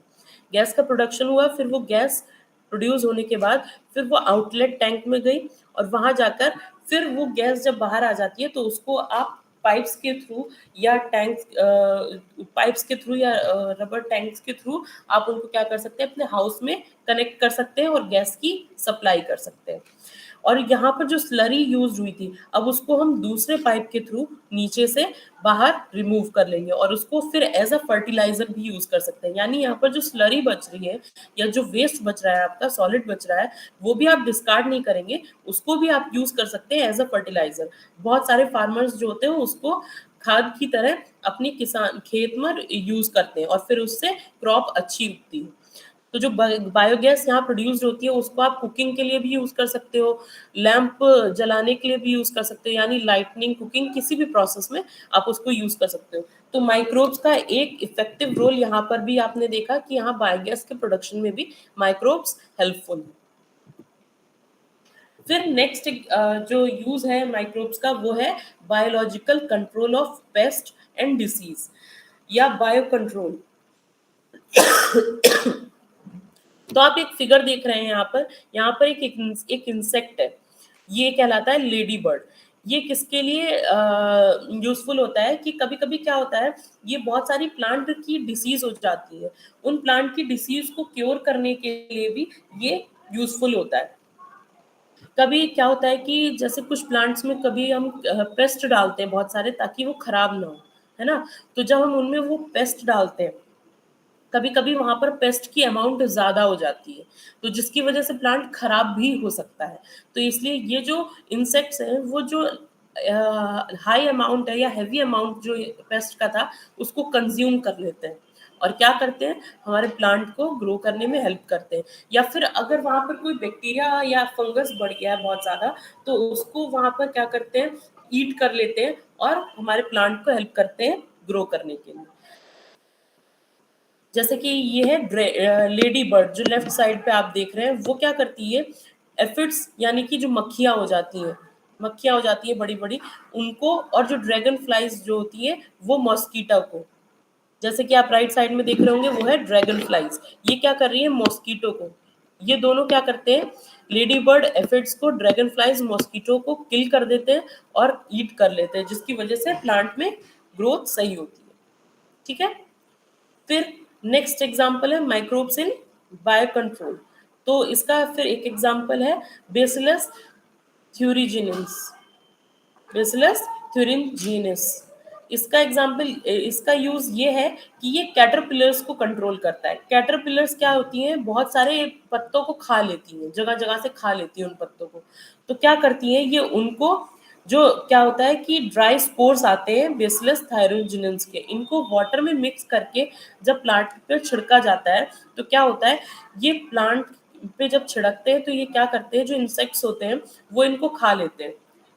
Speaker 2: गैस का प्रोडक्शन हुआ, फिर वो गैस प्रोड्यूस होने के बाद फिर वो आउटलेट टैंक में गई, और वहां जाकर फिर वो गैस जब बाहर आ जाती है तो उसको आप पाइप्स के थ्रू या टैंक्स पाइप्स के थ्रू या रबर टैंक्स के थ्रू आप उनको क्या कर सकते हैं, अपने हाउस में कनेक्ट कर सकते हैं और गैस की सप्लाई कर सकते हैं। और यहाँ पर जो स्लरी यूज हुई थी, अब उसको हम दूसरे पाइप के थ्रू नीचे से बाहर रिमूव कर लेंगे और उसको फिर एज अ फर्टिलाइजर भी यूज कर सकते हैं। यानी यहाँ पर जो स्लरी बच रही है या जो वेस्ट बच रहा है, आपका सॉलिड बच रहा है, वो भी आप डिस्कार्ड नहीं करेंगे, उसको भी आप यूज कर सकते हैं एज अ फर्टिलाइजर। बहुत सारे फार्मर्स जो होते हैं उसको खाद की तरह अपनी किसान खेत में यूज करते हैं और फिर उससे क्रॉप अच्छी उगती है। तो जो बायोगैस यहाँ प्रोड्यूस होती है उसको आप कुकिंग के लिए भी यूज कर सकते हो, लैंप जलाने के लिए भी यूज कर सकते हो, यानी लाइटनिंग, कुकिंग, किसी भी प्रोसेस में आप उसको यूज कर सकते हो। तो माइक्रोब्स का एक इफेक्टिव रोल यहाँ पर भी आपने देखा कि यहाँ बायोगैस के प्रोडक्शन में भी माइक्रोब्स हेल्पफुल है। फिर नेक्स्ट जो यूज है माइक्रोब्स का वो है biological control of paste and disease या बायो कंट्रोल। तो आप एक फिगर देख रहे हैं यहाँ पर एक इंसेक्ट है, ये कहलाता है लेडी बर्ड। ये किसके लिए यूजफुल होता है कि कभी कभी क्या होता है, ये बहुत सारी प्लांट की डिसीज हो जाती है, उन प्लांट की डिसीज को क्योर करने के लिए भी ये यूजफुल होता है। कभी क्या होता है कि जैसे कुछ प्लांट्स में कभी हम पेस्ट डालते हैं बहुत सारे ताकि वो खराब ना हो, है ना। तो जब हम उनमें वो पेस्ट डालते हैं, कभी कभी वहां पर पेस्ट की अमाउंट ज्यादा हो जाती है, तो जिसकी वजह से प्लांट खराब भी हो सकता है। तो इसलिए ये जो इंसेक्ट्स हैं वो जो हाई अमाउंट है या हैवी अमाउंट जो पेस्ट का था उसको कंज्यूम कर लेते हैं और क्या करते हैं, हमारे प्लांट को ग्रो करने में हेल्प करते हैं। या फिर अगर वहां पर कोई बैक्टीरिया या फंगस बढ़ गया है बहुत ज्यादा, तो उसको वहां पर क्या करते हैं, ईट कर लेते हैं और हमारे प्लांट को हेल्प करते हैं ग्रो करने के लिए। जैसे कि ये है लेडी बर्ड जो लेफ्ट साइड पे आप देख रहे हैं, वो क्या करती है, एफिड्स यानी कि जो मक्खियां हो जाती हैं, मक्खियां हो जाती है बड़ी बड़ी, उनको, और जो ड्रैगन फ्लाइज जो होती है वो मॉस्कीटो को, जैसे कि आप राइट साइड में देख रहे होंगे वो है ड्रैगन फ्लाइज, ये क्या कर रही है, मॉस्कीटो को, ये दोनों क्या करते हैं, लेडी बर्ड एफिड्स को, ड्रैगन फ्लाइज मॉस्कीटो को किल कर देते हैं और ईट कर लेते हैं, जिसकी वजह से प्लांट में ग्रोथ सही होती है। ठीक है। फिर नेक्स्ट एग्जांपल है माइक्रोब्स इन बायो कंट्रोल। तो इसका फिर एक एग्जांपल है बेसिलस थ्यूरिजिनेंस, बेसिलस थ्यूरिजिनेंस। इसका एग्जांपल, इसका यूज ये है कि ये कैटरपिलर्स को कंट्रोल करता है। कैटरपिलर्स क्या होती हैं, बहुत सारे पत्तों को खा लेती हैं, जगह जगह से खा लेती हैं उन पत्तों को। तो क्या करती हैं ये, उनको जो क्या होता है कि ड्राई स्पोर्स आते हैं बेसिलस थायरोजिनेंस के, इनको वाटर में मिक्स करके जब प्लांट पे छिड़का जाता है तो क्या होता है, ये प्लांट पे जब छिड़कते हैं तो ये क्या करते हैं, जो इंसेक्ट्स होते हैं वो इनको खा लेते हैं।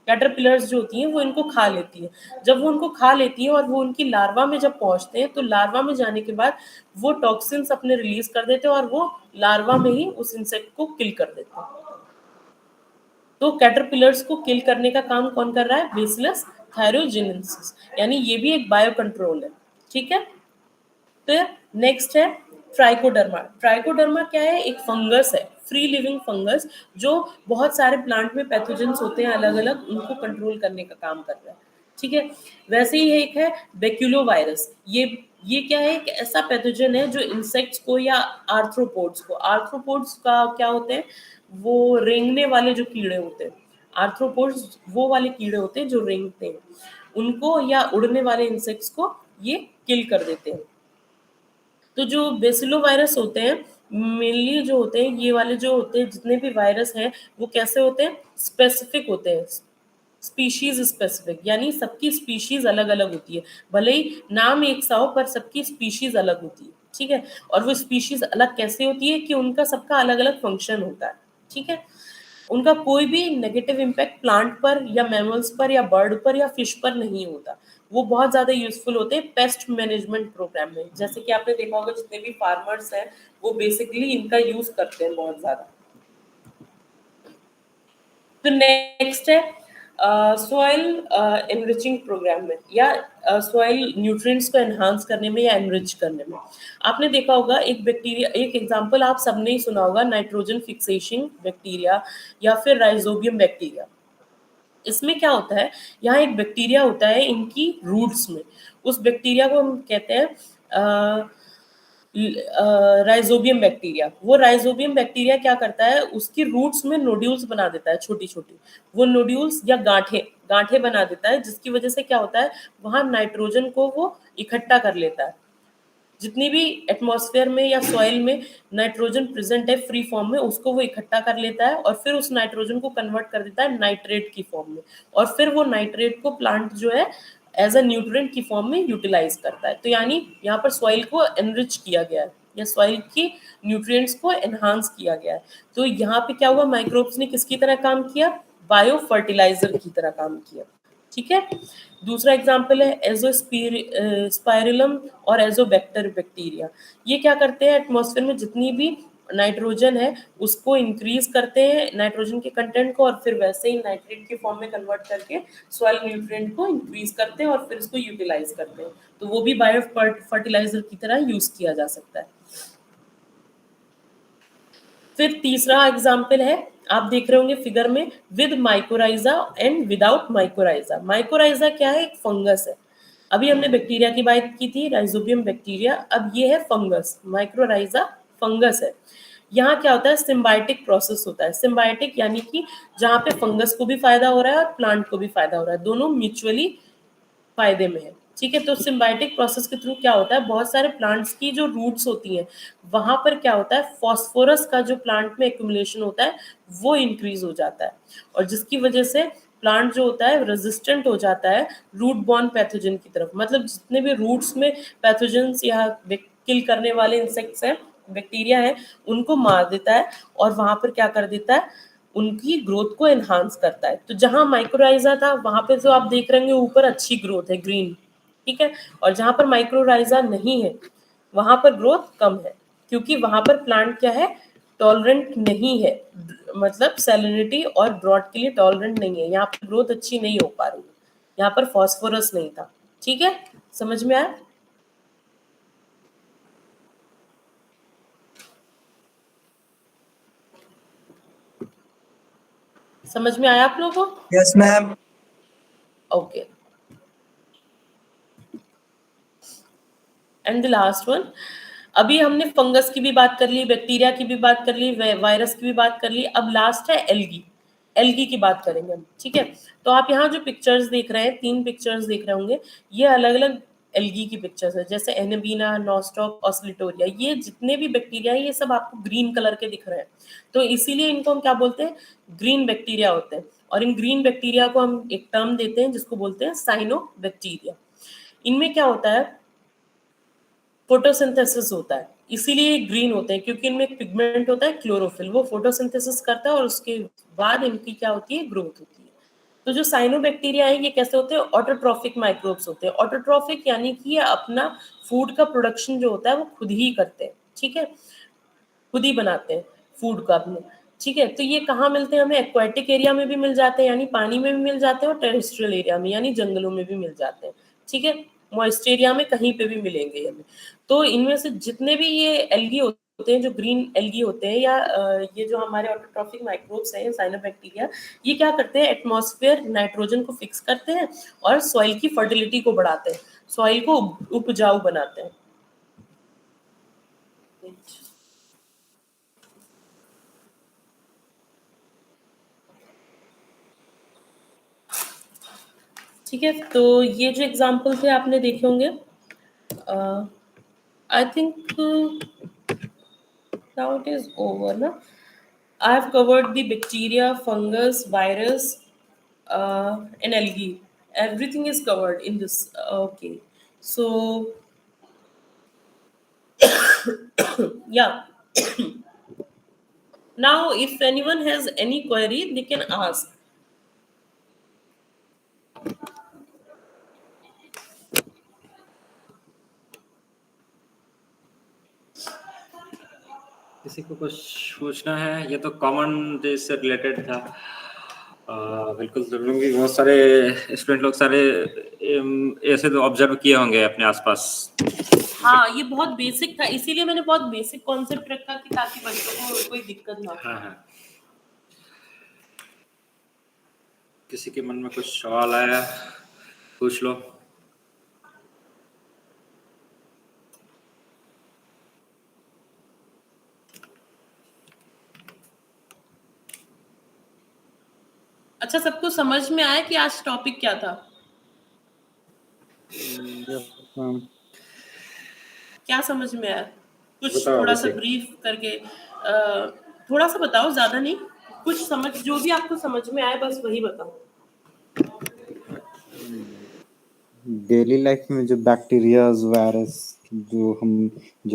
Speaker 2: कैटरपिलर्स जो होती हैं वो इनको खा लेती है। जब वो उनको खा लेती है और वो उनकी लार्वा में जब पहुंचते हैं तो लार्वा में जाने के बाद वो टॉक्सिन्स अपने रिलीज कर देते हैं और वो लार्वा में ही उस इंसेक्ट को किल कर देते हैं। तो कैटरपिलर्स को किल करने का काम कौन कर रहा है, बेसिलस थायरोजिनेंसिस, यानी ये भी एक बायो कंट्रोल है। ठीक है। फिर नेक्स्ट है ट्राइकोडर्मा। ट्राइकोडर्मा क्या है, एक फंगस है, फ्री लिविंग फंगस, जो बहुत सारे प्लांट में पैथोजेंस होते हैं अलग अलग, उनको कंट्रोल करने का काम कर रहा है। ठीक है। वैसे ही एक है बेक्यूलोवायरस। ये क्या है, एक ऐसा पैथोजन है जो इंसेक्ट्स को या आर्थ्रोपोड्स को, आर्थ्रोपोड्स का क्या होते हैं, वो रेंगने वाले जो कीड़े होते हैं, आर्थ्रोपोड्स वो वाले कीड़े होते हैं जो रेंगते हैं, उनको या उड़ने वाले इंसेक्ट्स को ये किल कर देते हैं। तो जो बेसिलो वायरस होते हैं, मेनली जो होते हैं ये वाले जो होते हैं, जितने भी वायरस हैं वो कैसे होते हैं, स्पेसिफिक होते हैं। स्पीशीज स्पेसिफिक, यानी सबकी स्पीशीज अलग अलग होती है, भले ही नाम एक सा हो पर सबकी स्पीशीज अलग होती है, ठीक है। और वो स्पीशीज अलग कैसे होती है कि उनका सबका अलग अलग फंक्शन होता है, ठीक है। उनका कोई भी नेगेटिव इम्पैक्ट प्लांट पर या मैमल्स पर या बर्ड पर या फिश पर नहीं होता। वो बहुत ज्यादा यूजफुल होते हैं पेस्ट मैनेजमेंट प्रोग्राम में, जैसे कि आपने देखा होगा जितने भी फार्मर्स हैं वो बेसिकली इनका यूज करते हैं बहुत ज्यादा। तो नेक्स्ट है सॉइल एनरिचिंग प्रोग्राम में या सॉइल न्यूट्रिएंट्स को एनहांस करने में या एनरिच करने में। आपने देखा होगा एक बैक्टीरिया, एक एग्जांपल आप सबने ही सुना होगा, नाइट्रोजन फिक्सेशन बैक्टीरिया या फिर राइजोबियम बैक्टीरिया। इसमें क्या होता है, यहाँ एक बैक्टीरिया होता है इनकी रूट्स में, उस बैक्टीरिया को हम कहते हैं राइजोबियम बैक्टीरिया। वो राइजोबियम बैक्टीरिया क्या करता है, उसकी रूट्स में नोड्यूल्स बना देता है छोटी छोटी, वो नोड्यूल्स या गांठें गांठें बना देता है, जिसकी वजह से क्या होता है वहां नाइट्रोजन को वो इकट्ठा कर लेता है। जितनी भी एटमॉस्फेयर में या सॉइल में नाइट्रोजन प्रेजेंट है फ्री फॉर्म में, उसको वो इकट्ठा कर लेता है और फिर उस नाइट्रोजन को कन्वर्ट कर देता है नाइट्रेट की फॉर्म में, और फिर वो नाइट्रेट को प्लांट जो है एज अ न्यूट्रिएंट की फॉर्म में यूटिलाइज करता है। तो यानी यहाँ पर सॉइल को एनरिच किया गया है या सॉइल की न्यूट्रिएंट्स को एनहांस किया गया है। तो यहाँ पे क्या हुआ, माइक्रोब्स ने किसकी तरह काम किया, बायो फर्टिलाइजर की तरह काम किया, ठीक है। दूसरा एग्जाम्पल है एजोस्पाइरिलम और एजोबैक्टर बैक्टीरिया। ये क्या करते हैं, एटमॉस्फेयर में जितनी भी नाइट्रोजन है उसको इंक्रीज करते हैं, नाइट्रोजन के कंटेंट को, और फिर वैसे ही नाइट्रेट के फॉर्म में कन्वर्ट करके सॉइल न्यूट्रिएंट को इंक्रीज करते हैं और फिर इसको यूटिलाइज करते हैं। तो वो भी बायो फर्टिलाइजर की तरह यूज किया जा सकता है। फिर तीसरा एग्जाम्पल है, आप देख रहे होंगे फिगर में, with mycorrhiza and without mycorrhiza. Mycorrhiza क्या है, एक फंगस है। अभी हमने बैक्टीरिया की बात की थी, राइजोबियम बैक्टीरिया, अब ये है फंगस, माइक्रोराइजा फंगस है। यहाँ क्या होता है, सिम्बायोटिक प्रोसेस होता है। सिम्बायोटिक यानी कि जहाँ पे फंगस को भी फायदा हो रहा है और प्लांट को भी फायदा हो रहा है, दोनों म्यूचुअली फायदे में है, ठीक है। तो सिम्बायोटिक प्रोसेस के थ्रू क्या होता है, बहुत सारे प्लांट्स की जो रूट्स होती हैं वहां पर क्या होता है, फॉस्फोरस का जो प्लांट में एक्यूमुलेशन होता है वो इंक्रीज हो जाता है, और जिसकी वजह से प्लांट जो होता है रेजिस्टेंट हो जाता है रूट बॉर्न पैथोजन की तरफ। मतलब जितने भी रूट्स में पैथोजेंस या किल करने वाले इंसेक्ट्स हैं, बैक्टीरिया है, उनको मार देता है और वहां पर क्या कर देता है, उनकी ग्रोथ को एनहांस करता है। तो जहां माइक्रोराइजा था वहां पे तो आप देख रहे होंगे ऊपर अच्छी ग्रोथ है, ग्रीन, ठीक है। और जहां पर माइक्रोराइजा नहीं है वहां पर ग्रोथ कम है, क्योंकि वहां पर प्लांट क्या है, टॉलरेंट नहीं है, मतलब सैलिनिटी और ड्रॉट के लिए टॉलरेंट नहीं है, यहाँ पर ग्रोथ अच्छी नहीं हो पा रही है, यहाँ पर फॉस्फोरस नहीं था, ठीक है। समझ में आया? समझ में आया आप लोगों को?
Speaker 3: Yes, ma'am.
Speaker 2: Okay. And the last one, अभी हमने फंगस की भी बात कर ली, बैक्टीरिया की भी बात कर ली, वायरस की भी बात कर ली, अब लास्ट है एल्गी। एल्गी की बात करेंगे हम, ठीक है। तो आप यहाँ जो पिक्चर्स देख रहे हैं, 3 पिक्चर्स देख रहे होंगे, ये अलग अलग एल्गी की पिक्चर्स है, जैसे एनेबीना, नॉस्टॉक, ऑस्लिटोरिया। ये जितने भी बैक्टीरिया है ये सब आपको ग्रीन कलर के दिख रहे हैं, तो इसीलिए इनको हम क्या बोलते हैं, ग्रीन बैक्टीरिया होते हैं। और इन ग्रीन बैक्टीरिया को हम एक टर्म देते हैं जिसको बोलते हैं साइनोबैक्टीरिया। इनमें क्या होता है, फोटोसिंथेसिस होता है, इसीलिए ग्रीन होते हैं, क्योंकि इनमें एक पिगमेंट होता है क्लोरोफिल, वो फोटोसिंथेसिस करता है और उसके बाद इनकी क्या होती है, ग्रोथ होती है। तो जो साइनोबैक्टीरिया है ये कैसे होते हैं, ऑटोट्रॉफिक माइक्रोब्स होते हैं। ऑटोट्रॉफिक यानी कि ये अपना फूड का प्रोडक्शन जो होता है वो खुद ही करते हैं, ठीक है, खुद ही बनाते हैं फूड का अपने, ठीक है। तो ये कहाँ मिलते हैं हमें, एक्वाटिक एरिया में भी मिल जाते हैं यानी पानी में भी मिल जाते हैं, और टेरेस्ट्रियल एरिया में यानी जंगलों में भी मिल जाते हैं, ठीक है। मॉइस्ट एरिया में कहीं पे भी मिलेंगे हमें। तो इनमें से जितने भी ये एल्गी होते हैं, जो ग्रीन एल्गी होते हैं, या ये जो हमारे ऑटोट्रॉफिक माइक्रोब्स हैं, साइनोबैक्टीरिया, ये क्या करते हैं, एटमॉस्फेयर नाइट्रोजन को फिक्स करते हैं और सॉइल की फर्टिलिटी को बढ़ाते हैं, सॉइल को उपजाऊ बनाते हैं। ठीक है, तो ये जो एग्जाम्पल थे आपने देखे होंगे, I think now it is over ना। I have covered the bacteria, fungus, virus, an algae. Everything is covered in this. Okay, so yeah. Now, if anyone has any query, they can ask.
Speaker 1: किसी को कुछ पूछना है? ये तो common days से related था। बिल्कुल जरूर भी बहुत सारे स्टूडेंट लोग सारे ऐसे तो ऑब्जर्व किए होंगे अपने आसपास।
Speaker 2: हाँ, ये बहुत बेसिक था, इसीलिए मैंने बहुत बेसिक कॉन्सेप्ट रखा कि ताकि बच्चों को कोई दिक्कत ना हो।
Speaker 1: हाँ हाँ। किसी के मन में कुछ सवाल आया, पूछ लो।
Speaker 2: अच्छा, सबको समझ में आया कि आज टॉपिक क्या था? क्या समझ में आया? कुछ
Speaker 1: बताओ
Speaker 2: थोड़ा सा
Speaker 1: वैसे।
Speaker 2: ब्रीफ करके थोड़ा सा बताओ, ज्यादा नहीं, कुछ समझ, जो भी आपको समझ में आए बस वही बताओ।
Speaker 4: डेली लाइफ में जो बैक्टीरियाज वायरस जो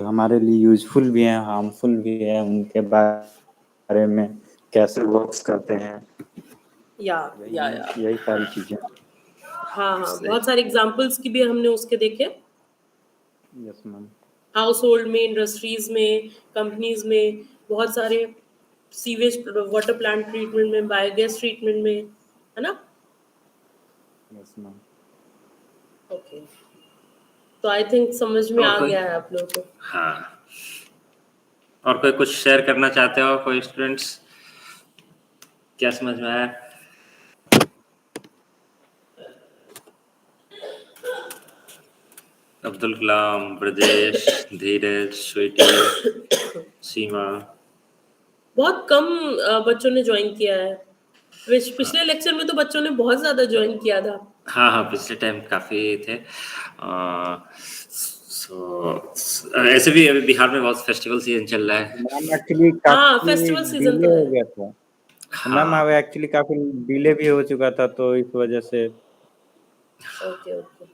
Speaker 4: हमारे लिए यूजफुल भी हैं हार्मफुल भी हैं, उनके बारे में कैसे वर्क्स करते हैं,
Speaker 2: या
Speaker 4: यही सारी चीजें।
Speaker 2: हाँ, बहुत सारे एग्जांपल्स की भी हमने उसके देखे,
Speaker 4: यस मैम।
Speaker 2: हाउस होल्ड में, इंडस्ट्रीज में, कंपनीज में, बहुत सारे सीवेज वाटर प्लांट ट्रीटमेंट में, बायोगैस ट्रीटमेंट में, है ना?
Speaker 4: Yes ma'am.
Speaker 2: ओके, तो आई थिंक समझ में आ
Speaker 1: कोई?
Speaker 2: गया है आप लोगों को।
Speaker 1: हाँ, और कोई कुछ शेयर करना चाहते हो? कोई स्टूडेंट्स, क्या समझ में आया? अब्दुल कलाम, ब्रजेश, धीरज, स्वीटी, सीमा।
Speaker 2: बहुत कम बच्चों ने ज्वाइन किया है। पिछले लेक्चर में तो बच्चों ने बहुत ज्यादा ज्वाइन किया था।
Speaker 1: हाँ हाँ, पिछले टाइम काफी थे। ऐसे भी अभी बिहार में बहुत फेस्टिवल सीजन चल रहा है।
Speaker 4: मैम एक्चुअली
Speaker 2: हाँ,
Speaker 4: काफी
Speaker 2: फेस्टिवल सीजन
Speaker 4: डिले
Speaker 2: तो
Speaker 4: हो
Speaker 2: है।
Speaker 4: गया था मैम, अब एक्चुअली काफी डिले भी हो चुका था, तो इस वजह से
Speaker 2: ओके।